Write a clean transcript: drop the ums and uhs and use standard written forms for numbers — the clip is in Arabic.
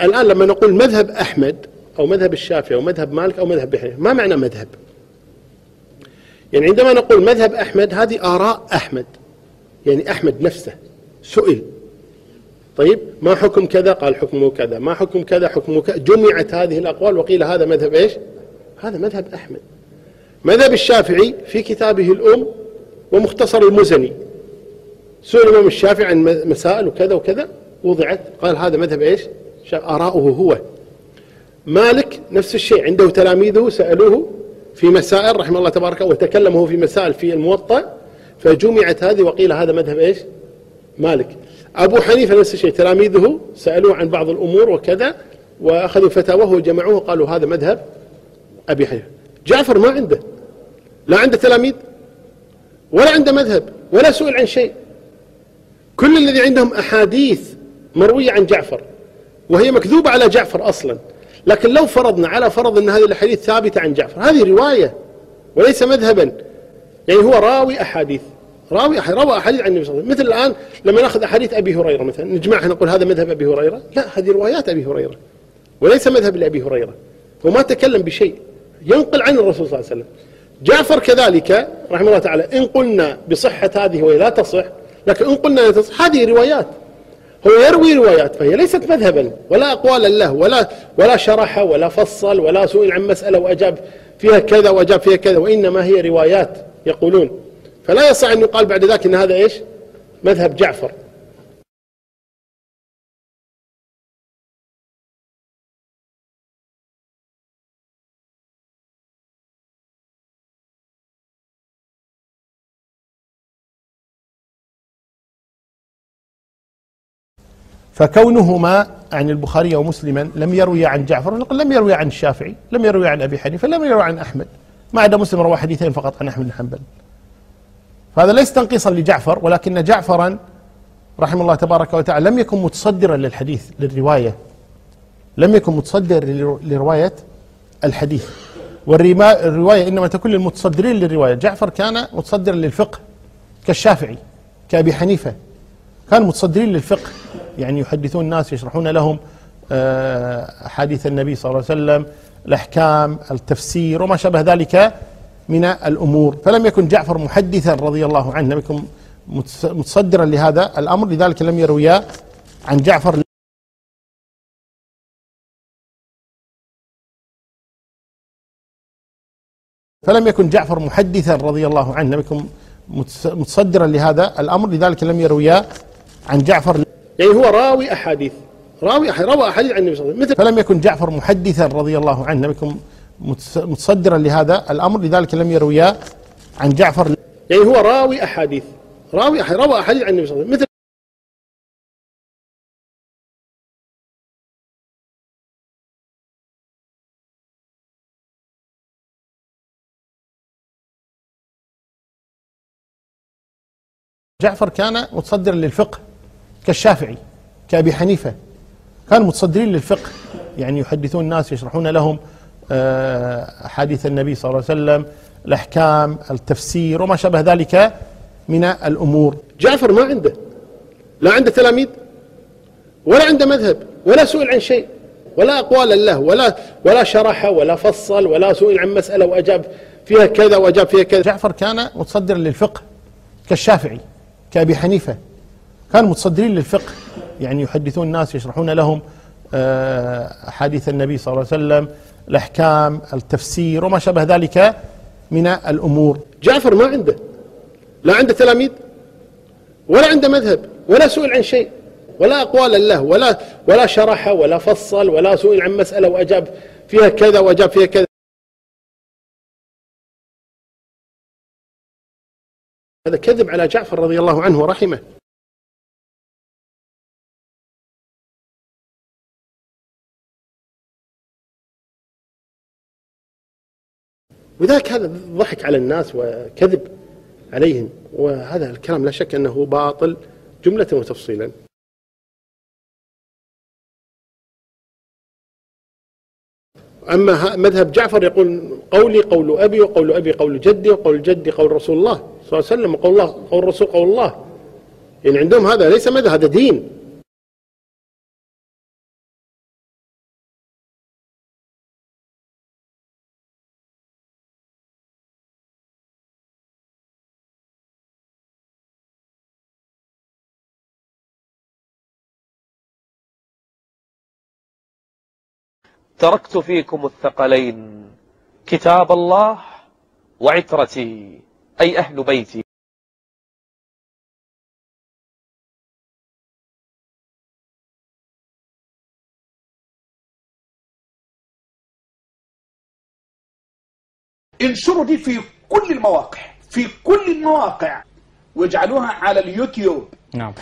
الآن لما نقول مذهب أحمد أو مذهب الشافعي أو مذهب مالك أو مذهب أبي حنيفة، ما معنى مذهب؟ يعني عندما نقول مذهب أحمد هذه آراء أحمد، يعني أحمد نفسه سئل طيب ما حكم كذا؟ قال حكمه كذا. ما حكم كذا؟ حكمه كذا. جمعت هذه الأقوال وقيل هذا مذهب إيش؟ هذا مذهب أحمد. مذهب الشافعي في كتابه الأم ومختصر المزني سئل الإمام الشافعي عن مسائل وكذا وكذا وضعت، قال هذا مذهب إيش؟ آراؤه هو. مالك نفس الشيء، عنده تلاميذه سألوه في مسائل رحمه الله تبارك وتكلمه في مسائل في الموطأ فجمعت هذه وقيل هذا مذهب إيش؟ مالك. أبو حنيفة نفس الشيء، تلاميذه سألوه عن بعض الأمور وكذا وأخذوا فتاواه وجمعوه قالوا هذا مذهب أبي حنيفة. جعفر ما عنده، لا عنده تلاميذ ولا عنده مذهب ولا سئل عن شيء، كل الذي عندهم أحاديث مروية عن جعفر وهي مكذوبة على جعفر أصلا، لكن لو فرضنا على فرض أن هذه الأحاديث ثابتة عن جعفر، هذه رواية وليس مذهبا، يعني هو راوي أحاديث، روى أحاديث عن النبي صلى الله عليه وسلم. مثل الآن لما نأخذ أحاديث أبي هريرة مثلا نجمعها نقول هذا مذهب أبي هريرة، لا، هذه روايات أبي هريرة وليس مذهب لأبي هريرة، وما تكلم بشيء ينقل عن الرسول صلى الله عليه وسلم. جعفر كذلك رحمه الله تعالى، إن قلنا بصحة هذه وهي لا تصح، لكن إن قلنا لا تصح هذه روايات، هو يروي روايات فهي ليست مذهبا ولا أقوالا له ولا شرح ولا فصل ولا سئل عن مسألة وأجاب فيها كذا وأجاب فيها كذا، وإنما هي روايات يقولون، فلا يصح أن يقال بعد ذلك أن هذا إيش؟ مذهب جعفر. فكونهما عن البخاري ومسلما لم يروي عن جعفر، نقول لم يروي عن الشافعي، لم يروي عن أبي حنيفة، لم يروي عن أحمد، ما عدا مسلم روى حديثين فقط عن أحمد بن حنبل. فهذا ليس تنقيصا لجعفر، ولكن جعفرا رحمه الله تبارك وتعالى لم يكن متصدرا للحديث للرواية، لم يكن متصدر لرواية الحديث، والرواية إنما تكون للمتصدرين للرواية. جعفر كان متصدرا للفقه كالشافعي كأبي حنيفة، كانوا متصدرين للفقه، يعني يحدثون الناس يشرحون لهم أحاديث النبي صلى الله عليه وسلم، الأحكام، التفسير وما شابه ذلك من الأمور. فلم يكن جعفر محدثا رضي الله عنه، لم يكن متصدرا لهذا الأمر، لذلك لم يروي عن جعفر. فلم يكن جعفر محدثا رضي الله عنه، لم يكن متصدرا لهذا الأمر، لذلك لم يروي عن جعفر، يعني هو راوي أحاديث، روى أحاديث عن النبي صلى الله عليه وسلم. فلم يكن جعفر محدثا رضي الله عنه، لم يكن متصدرا لهذا الأمر، لذلك لم يروي عن جعفر، يعني هو راوي أحاديث، روى أحاديث عن النبي صلى الله عليه وسلم. مثل جعفر كان متصدرا للفقه كالشافعي كأبي حنيفة، كانوا متصدرين للفقه، يعني يحدثون الناس يشرحون لهم أحاديث النبي صلى الله عليه وسلم، الأحكام، التفسير وما شابه ذلك من الأمور. جعفر ما عنده، لا عنده تلاميذ ولا عنده مذهب ولا سئل عن شيء ولا أقوالا له ولا شرح ولا فصل ولا سئل عن مسألة وأجاب فيها كذا وأجاب فيها كذا. جعفر كان متصدرا للفقه كالشافعي كأبي حنيفة، كانوا متصدرين للفقه، يعني يحدثون الناس يشرحون لهم أحاديث النبي صلى الله عليه وسلم، الأحكام، التفسير وما شابه ذلك من الأمور. جعفر ما عنده، لا عنده تلاميذ ولا عنده مذهب ولا سئل عن شيء ولا أقوالا له ولا شرح ولا فصل ولا سئل عن مسألة وأجاب فيها كذا وأجاب فيها كذا. هذا كذب على جعفر رضي الله عنه ورحمه. وذاك هذا ضحك على الناس وكذب عليهم، وهذا الكلام لا شك أنه باطل جملة وتفصيلا. أما مذهب جعفر يقول قولي قول أبي وقول أبي قول جدي وقول جدي قول رسول الله صلى الله عليه وسلم وقول الله قول الرسول قول الله، يعني عندهم هذا ليس مذهب، هذا دين. تركت فيكم الثقلين، كتاب الله وعترتي أي أهل بيتي. انشروا دي في كل المواقع، في كل المواقع، واجعلوها على اليوتيوب. نعم.